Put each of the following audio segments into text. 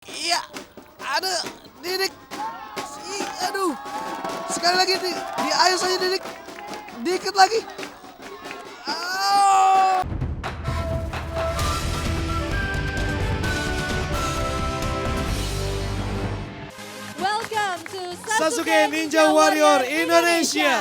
Iya, ada Didik. Aduh, sekali lagi ayo saja Didik. Dikit lagi. Oh. Welcome to Sasuke Ninja Warrior Indonesia.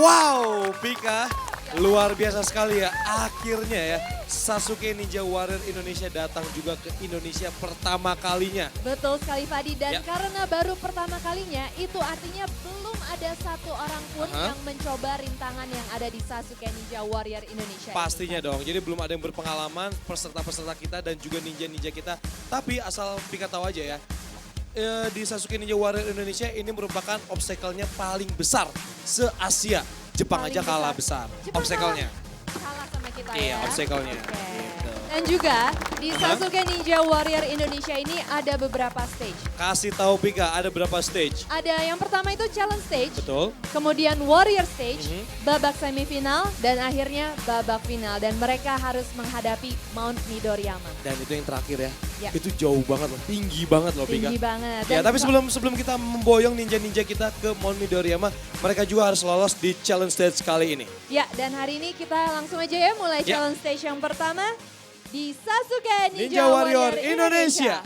Wow, Pika, luar biasa sekali ya. Akhirnya ya, Sasuke Ninja Warrior Indonesia datang juga ke Indonesia pertama kalinya. Betul sekali Fadi, dan Ya. karena baru pertama kalinya itu artinya belum ada satu orang pun yang mencoba rintangan yang ada di Sasuke Ninja Warrior Indonesia. Pastinya dong, jadi belum ada yang berpengalaman peserta-peserta kita dan juga ninja-ninja kita. Tapi asal Pika tahu aja ya, di Sasuke Ninja Warrior Indonesia ini merupakan obstacle-nya paling besar se-Asia. Jepang Paling aja kalah besar, Jepang obstacle-nya. kalah sama kita Iya, ya. obstacle-nya. Oke. Gitu. Dan juga di Sasuke Ninja Warrior Indonesia ini ada beberapa stage. Kasih tahu Pika, ada berapa stage? Ada yang pertama itu challenge stage, Betul. kemudian warrior stage, babak semifinal, dan akhirnya babak final. Dan mereka harus menghadapi Mount Midoriyama. Dan itu yang terakhir ya, Ya. itu jauh banget loh, tinggi banget loh Pika. Tinggi banget. Ya, Dan tapi sebelum kita memboyong ninja-ninja kita ke Mount Midoriyama, mereka juga harus lolos di challenge stage kali ini. Ya, dan hari ini kita langsung aja ya mulai Ya. challenge stage yang pertama di Sasuke Ninja, Ninja Warrior Indonesia.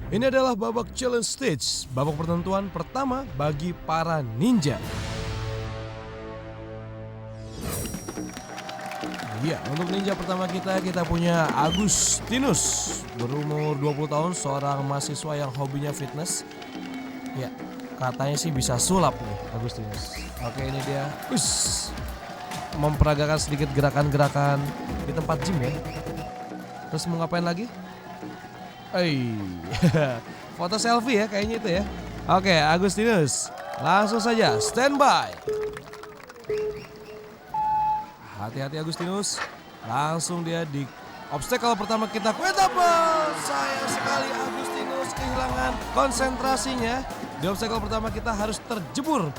Ini adalah babak challenge stage, babak pertentuan pertama bagi para ninja. Iya, untuk ninja pertama kita punya Agustinus, berumur 20 tahun, seorang mahasiswa yang hobinya fitness. Ya, katanya sih bisa sulap nih Agustinus. Oke, ini dia. Memperagakan sedikit gerakan-gerakan di tempat gym ya. Terus mau ngapain lagi? Foto selfie ya kayaknya itu ya. Oke, Agustinus, langsung saja standby. Hati-hati Agustinus, langsung dia di obstacle pertama kita. Sayang sekali Agustinus kehilangan konsentrasinya. Di obstacle pertama kita harus terjebur.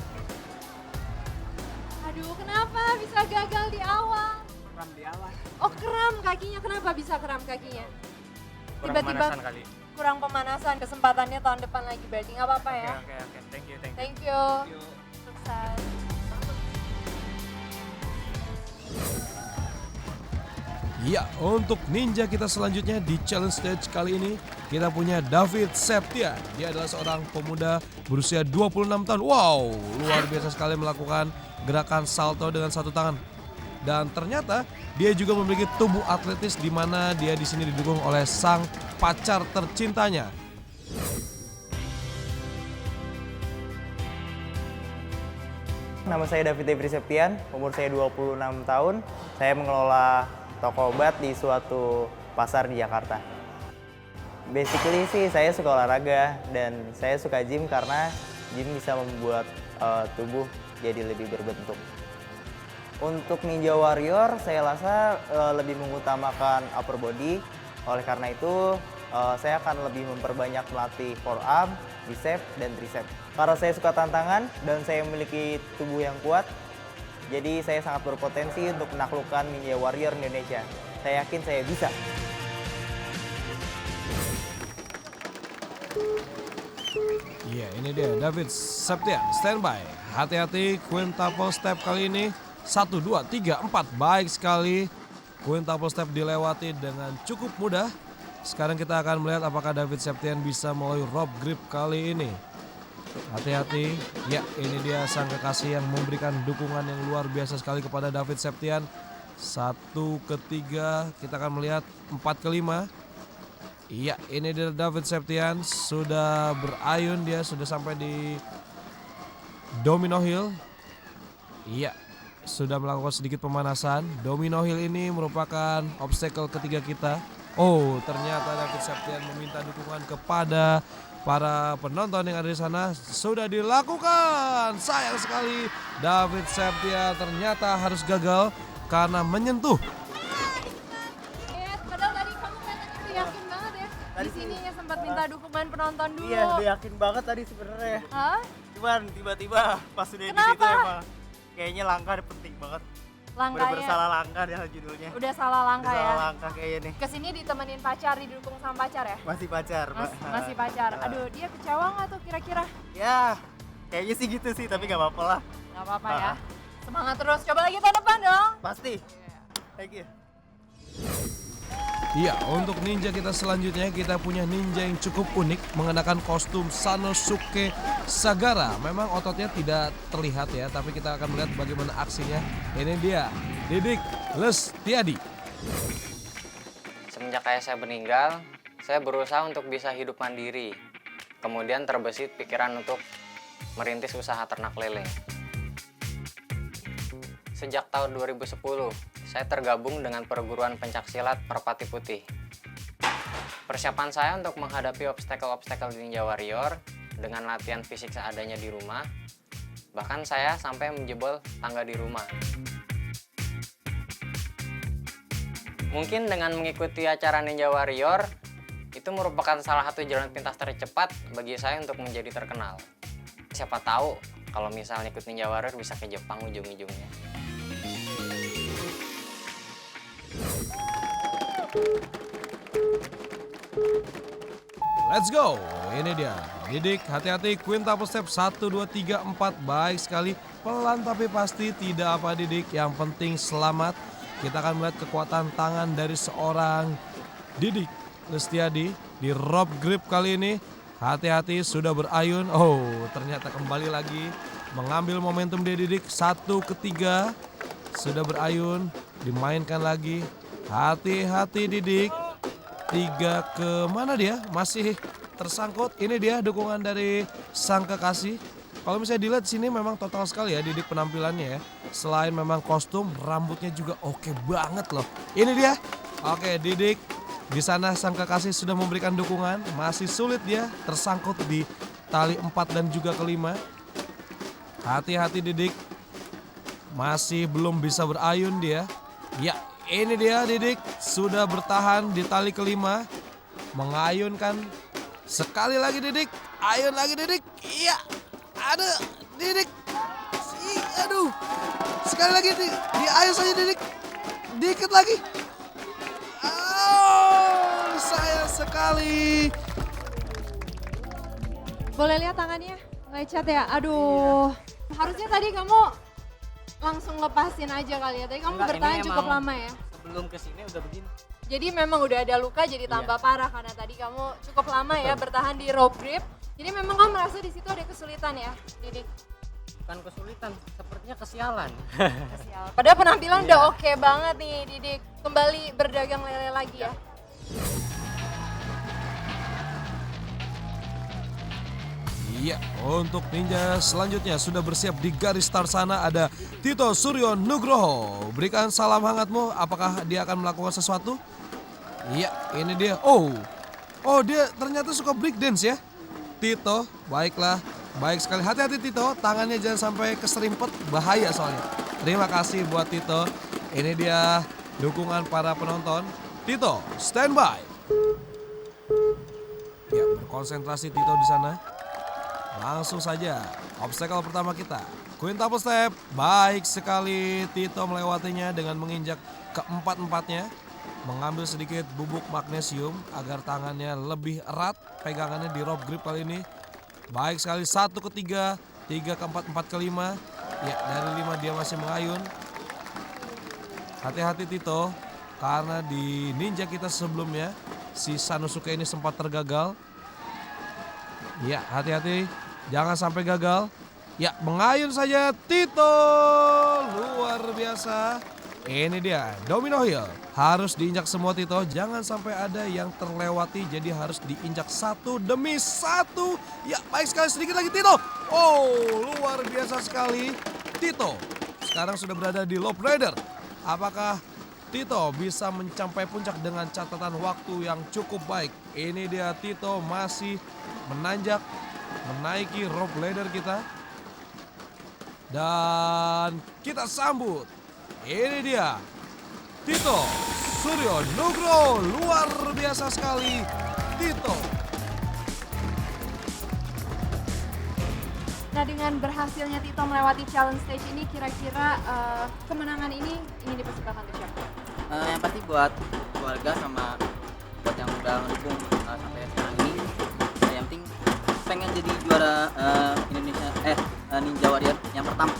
aduh, kenapa bisa gagal di awal? Kram di awal. Oh, kram kakinya. Kenapa bisa kram kakinya? Kurang Tiba-tiba pemanasan kali. kurang pemanasan. Kesempatannya tahun depan lagi berarti. Nggak apa-apa ya. Oke. Thank you. Thank you. Sukses. Ya, untuk ninja kita selanjutnya di challenge stage kali ini kita punya David Septia. Dia adalah seorang pemuda berusia 26 tahun. Wow, luar biasa sekali melakukan gerakan salto dengan satu tangan. Dan ternyata dia juga memiliki tubuh atletis di mana dia di sini didukung oleh sang pacar tercintanya. Nama saya David Devri Septian, umur saya 26 tahun. Saya mengelola toko obat di suatu pasar di Jakarta. Basically sih saya suka olahraga dan saya suka gym karena gym bisa membuat tubuh jadi lebih berbentuk. Untuk Ninja Warrior saya rasa lebih mengutamakan upper body. Oleh karena itu saya akan lebih memperbanyak melatih forearm, bicep, dan tricep. Karena saya suka tantangan dan saya memiliki tubuh yang kuat, jadi saya sangat berpotensi untuk menaklukkan Ninja Warrior Indonesia. Saya yakin saya bisa. Iya, ini dia David Septian, standby. Hati-hati, quintuple step kali ini. 1, 2, 3, 4, baik sekali. Quintuple step dilewati dengan cukup mudah. Sekarang kita akan melihat apakah David Septian bisa melalui rope grip kali ini. Hati-hati, ya ini dia sang kekasih yang memberikan dukungan yang luar biasa sekali kepada David Septian. 1 ke 3, kita akan melihat 4 ke 5. Iya, ini dia David Septian, sudah berayun, dia sudah sampai di Domino Hill. Iya, sudah melakukan sedikit pemanasan. Domino Hill ini merupakan obstacle ketiga kita. Oh, ternyata David Septian meminta dukungan kepada para penonton yang ada di sana. Sudah dilakukan. Sayang sekali David Septian ternyata harus gagal karena menyentuh. Padahal tadi kamu kelihatannya yakin banget ya. Di sini sempat minta dukungan penonton dulu. Iya, udah yakin banget tadi sebenarnya. Hah? Cuman tiba-tiba pas udah di Kenapa? situ emang kayaknya langkah penting banget. Bener-bener Langkahnya salah langkah ya judulnya. udah salah langkah Salah ya. langkah kayaknya nih. Kesini ditemenin pacar, didukung sama pacar ya? Masih pacar, Mbak. Masih pacar. Nah. Aduh, dia kecewa nggak tuh kira-kira? Ya, kayaknya sih gitu sih, tapi nggak apa-apa lah. Nggak apa-apa ya. Semangat terus. Coba lagi tahun depan dong. Pasti. Thank you. Iya, untuk ninja kita selanjutnya kita punya ninja yang cukup unik mengenakan kostum Sanosuke Sagara. Memang ototnya tidak terlihat ya, tapi kita akan melihat bagaimana aksinya. Ini dia, Didik Lestiadi. Semenjak ayah saya meninggal, saya berusaha untuk bisa hidup mandiri. Kemudian terbesit pikiran untuk merintis usaha ternak lele. Sejak tahun 2010, saya tergabung dengan perguruan pencaksilat Merpati Putih. Persiapan saya untuk menghadapi obstacle-obstacle di Ninja Warrior dengan latihan fisik seadanya di rumah, bahkan saya sampai menjebol tangga di rumah. Mungkin dengan mengikuti acara Ninja Warrior, itu merupakan salah satu jalan pintas tercepat bagi saya untuk menjadi terkenal. Siapa tahu kalau misalnya ikut Ninja Warrior bisa ke Jepang ujung-ujungnya. Let's go. Ini dia. Didik, hati-hati. Quintuple step 1, 2, 3, 4. Baik sekali. Pelan tapi pasti. Tidak apa Didik. Yang penting selamat. Kita akan melihat kekuatan tangan dari seorang Didik Lestiadi di rope grip kali ini. Hati-hati, sudah berayun. Oh, ternyata kembali lagi mengambil momentum dia Didik. 1 ke 3. Sudah berayun. Dimainkan lagi. Hati-hati Didik. 3 ke mana dia? Masih tersangkut. Ini dia dukungan dari sang kekasih. Kalau misalnya dilihat sini memang total sekali ya Didik penampilannya ya. Selain memang kostum, rambutnya juga oke banget loh. Ini dia. Oke, Didik di sana sang kekasih sudah memberikan dukungan. Masih sulit dia tersangkut di tali 4 dan juga ke-5. Hati-hati Didik. Masih belum bisa berayun dia. Ya, ini dia Didik sudah bertahan di tali ke-5. Mengayunkan sekali lagi Didik. Ayun lagi Didik. Iya. Ada Didik. Aduh. Sekali lagi diayun saja Didik. Dikit lagi. Oh, sayang sekali. Boleh lihat tangannya? Lecet ya? Aduh. Harusnya tadi kamu langsung lepasin aja kali ya. Tadi kamu Enggak, bertahan ini cukup emang lama ya. Sebelum kesini udah begini. Jadi memang udah ada luka jadi tambah parah karena tadi kamu cukup lama ya bertahan di rope grip. Jadi memang kamu merasa di situ ada kesulitan ya, Didik. Bukan kesulitan, sepertinya kesialan. Kasial. Padahal penampilan udah oke banget nih, Didik. Kembali berdagang lele lagi ya. Iya, untuk ninja selanjutnya sudah bersiap di garis start sana ada Tito Suryo Nugroho. Berikan salam hangatmu, apakah dia akan melakukan sesuatu? Iya, ini dia. Oh, dia ternyata suka break dance ya. Tito, baiklah. Baik sekali, hati-hati Tito, tangannya jangan sampai keserimpet, bahaya soalnya. Terima kasih buat Tito. Ini dia dukungan para penonton. Tito, standby. Ya, berkonsentrasi Tito di sana. Langsung saja, obstacle pertama kita. Quintuple step, baik sekali Tito melewatinya dengan menginjak keempat-empatnya. mengambil sedikit bubuk magnesium agar tangannya lebih erat pegangannya di rope grip kali ini. Baik sekali, 1 ke 3, 3 ke 4, 4 ke 5. Ya, dari 5 dia masih mengayun. Hati-hati Tito, karena di ninja kita sebelumnya si Sanosuke ini sempat tergagal. Ya, hati-hati, jangan sampai gagal. Ya, mengayun saja Tito, luar biasa. Ini dia, domino heel. Harus diinjak semua Tito, jangan sampai ada yang terlewati. Jadi harus diinjak 1 demi 1. Ya, baik sekali, sedikit lagi Tito. Oh, luar biasa sekali. Tito sekarang sudah berada di Loop Rider. Apakah Tito bisa mencapai puncak dengan catatan waktu yang cukup baik? Ini dia Tito masih menanjak, menaiki rope ladder kita. Dan kita sambut. Ini dia Tito Suryo Nugro, luar biasa sekali Tito. Nah, dengan berhasilnya Tito melewati challenge stage ini, kira-kira kemenangan ini ingin dipersembahkan untuk siapa? Yang pasti buat keluarga sama buat yang udah mendukung sampai sekarang ini. Yang penting pengen jadi juara Indonesia Ninja Warrior yang pertama.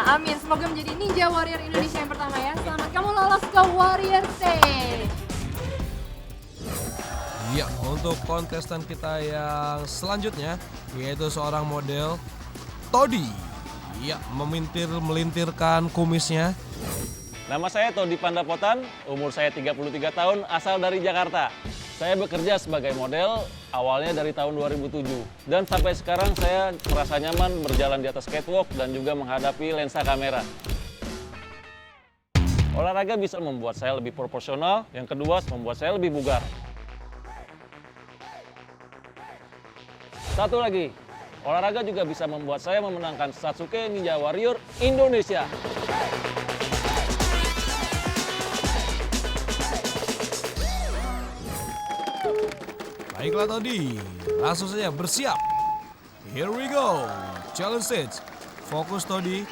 Amin, semoga menjadi Ninja Warrior Indonesia yang pertama ya. Selamat kamu lolos ke Warrior Stage. Ya, untuk kontestan kita yang selanjutnya yaitu seorang model Todi. Ya, melintirkan kumisnya. Nama saya Todi Pandapotan, umur saya 33 tahun, asal dari Jakarta. Saya bekerja sebagai model awalnya dari tahun 2007. Dan sampai sekarang saya merasa nyaman berjalan di atas catwalk dan juga menghadapi lensa kamera. Olahraga bisa membuat saya lebih proporsional, yang kedua membuat saya lebih bugar. Satu lagi, olahraga juga bisa membuat saya memenangkan Sasuke Ninja Warrior Indonesia. Baiklah Todi, langsung saja bersiap. Here we go, challenge stage. Fokus Todi.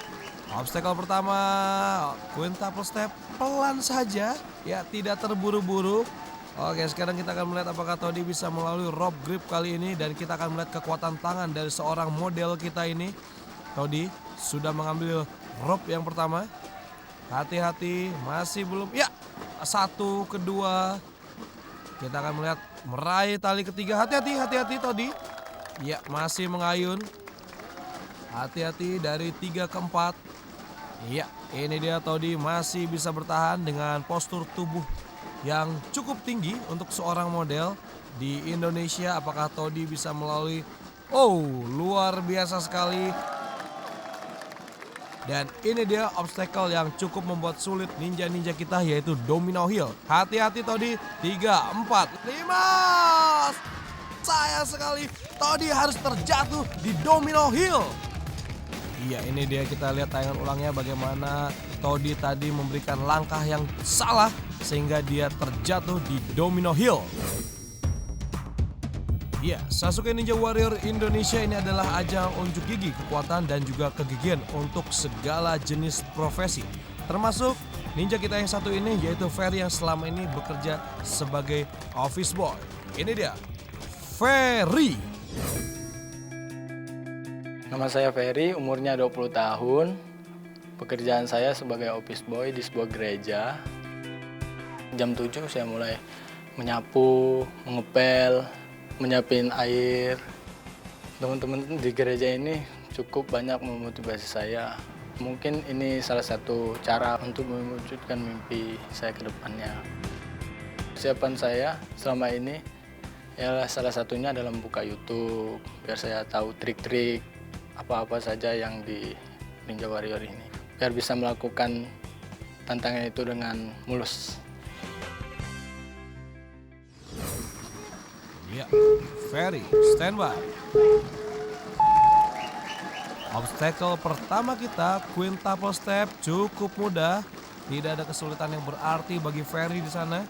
Obstacle pertama, quintuple step, pelan saja. Ya, tidak terburu-buru. Oke, sekarang kita akan melihat apakah Todi bisa melalui rope grip kali ini. Dan kita akan melihat kekuatan tangan dari seorang model kita ini. Todi sudah mengambil rope yang pertama. Hati-hati, masih belum. Ya, 1, kedua. Kita akan melihat meraih tali ketiga. Hati-hati Todi. Ya, masih mengayun. Hati-hati dari 3 ke 4. Ya, ini dia Todi masih bisa bertahan dengan postur tubuh yang cukup tinggi untuk seorang model di Indonesia. Apakah Todi bisa melalui? Oh, luar biasa sekali. Dan ini dia obstacle yang cukup membuat sulit ninja-ninja kita, yaitu domino heel. Hati-hati Todi. 3, 4, 5. Sayang sekali Todi harus terjatuh di domino heel. Iya, ini dia, kita lihat tayangan ulangnya bagaimana Todi tadi memberikan langkah yang salah sehingga dia terjatuh di domino heel. Ya, Sasuke Ninja Warrior Indonesia ini adalah ajang unjuk gigi kekuatan dan juga kegigihan untuk segala jenis profesi. Termasuk ninja kita yang satu ini, yaitu Ferry yang selama ini bekerja sebagai office boy. Ini dia, Ferry. Nama saya Ferry, umurnya 20 tahun. Pekerjaan saya sebagai office boy di sebuah gereja. Jam 7 saya mulai menyapu, mengepel, menyiapin air. Teman-teman di gereja ini cukup banyak memotivasi saya. Mungkin ini salah satu cara untuk mewujudkan mimpi saya ke depannya. Persiapan saya selama ini ialah salah satunya dalam buka YouTube, biar saya tahu trik-trik apa-apa saja yang di Ninja Warrior ini, biar bisa melakukan tantangan itu dengan mulus. Ya, Ferry, standby. Obstacle pertama kita, quintuple step, cukup mudah. Tidak ada kesulitan yang berarti bagi Ferry di sana.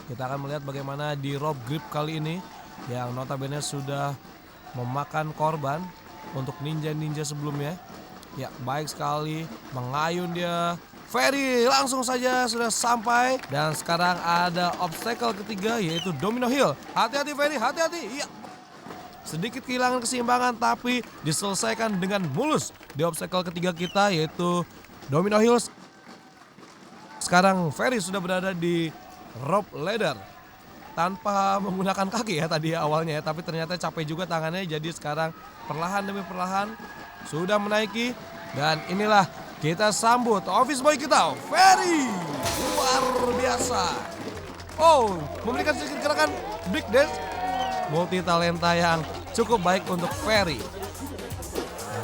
Kita akan melihat bagaimana di rope grip kali ini, yang notabene sudah memakan korban untuk ninja-ninja sebelumnya. Ya, baik sekali, mengayun dia. Ferry langsung saja sudah sampai. Dan sekarang ada obstacle ketiga yaitu Domino Hill. Hati-hati Ferry, hati-hati. Iya. Sedikit kehilangan keseimbangan tapi diselesaikan dengan mulus di obstacle ketiga kita yaitu Domino Hills. Sekarang Ferry sudah berada di rope ladder tanpa menggunakan kaki ya tadi awalnya ya, tapi ternyata capek juga tangannya, jadi sekarang perlahan demi perlahan sudah menaiki. Dan inilah kita sambut office boy kita, Ferry. Luar biasa. Oh, memberikan sedikit gerakan big dance. Multi talenta yang cukup baik untuk Ferry.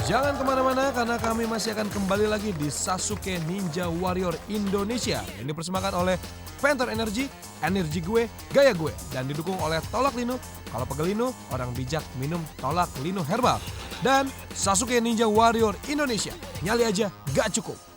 Jangan kemana-mana karena kami masih akan kembali lagi di Sasuke Ninja Warrior Indonesia yang dipersembahkan oleh Phantom Energy, energi gue, gaya gue, dan didukung oleh Tolak Linu. Kalau pegel linu, orang bijak minum Tolak Linu Herbal. Dan Sasuke Ninja Warrior Indonesia, nyali aja gak cukup.